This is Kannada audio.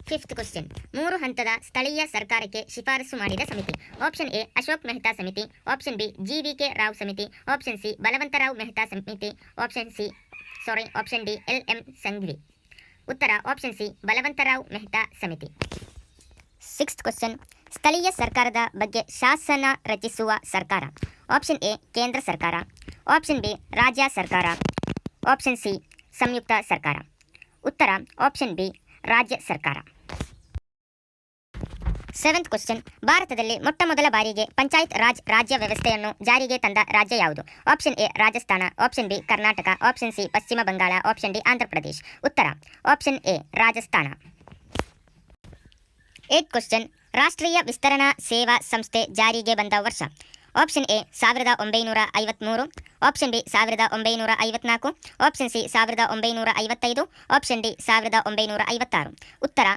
ಫಿಫ್ತ್ ಕ್ವಶನ್, 3 ಹಂತದ ಸ್ಥಳೀಯ ಸರ್ಕಾರಕ್ಕೆ ಶಿಫಾರಸು ಮಾಡಿದ ಸಮಿತಿ. ಆಪ್ಷನ್ ಎ ಅಶೋಕ್ ಮೆಹ್ತಾ ಸಮಿತಿ, ಆಪ್ಷನ್ ಬಿ GVK ರಾವ್ ಸಮಿತಿ, ಆಪ್ಷನ್ ಸಿ ಬಲವಂತರಾವ್ ಮೆಹ್ತಾ ಸಮಿತಿ, ಆಪ್ಷನ್ ಡಿ LM ಸಂಘವಿ. ಉತ್ತರ ಆಪ್ಷನ್ ಸಿ ಬಲವಂತರಾವ್ ಮೆಹ್ತಾ ಸಮಿತಿ. ಸಿಕ್ಸ್ತ್ ಕ್ವಶನ್, ಸ್ಥಳೀಯ ಸರ್ಕಾರದ ಬಗ್ಗೆ ಶಾಸನ ರಚಿಸುವ ಸರ್ಕಾರ. ಆಪ್ಷನ್ ಎ ಕೇಂದ್ರ ಸರ್ಕಾರ, ಆಪ್ಷನ್ ಬಿ ರಾಜ್ಯ ಸರ್ಕಾರ, ಆಪ್ಷನ್ ಸಿ ಸಂಯುಕ್ತ ಸರ್ಕಾರ. ಉತ್ತರ ಆಪ್ಷನ್ ಬಿ ರಾಜ್ಯ ಸರ್ಕಾರ. ಸೆವೆಂತ್ ಕ್ವಶನ್, ಭಾರತದಲ್ಲಿ ಮೊಟ್ಟಮೊದಲ ಬಾರಿಗೆ ಪಂಚಾಯತ್ ರಾಜ್ ರಾಜ್ಯ ವ್ಯವಸ್ಥೆಯನ್ನು ಜಾರಿಗೆ ತಂದ ರಾಜ್ಯ ಯಾವುದು? Option A Rajasthan, option B Karnataka, option C ಪಶ್ಚಿಮ ಬಂಗಾಳ, ಆಪ್ಷನ್ ಡಿ ಆಂಧ್ರ ಪ್ರದೇಶ್. ಉತ್ತರ option A Rajasthan. Eight question, ರಾಷ್ಟ್ರೀಯ ವಿಸ್ತರಣಾ ಸೇವಾ ಸಂಸ್ಥೆ ಜಾರಿಗೆ ಬಂದ ವರ್ಷ. Option A 1953, option B 1954, option C 1955, option D 1956. ಉತ್ತರ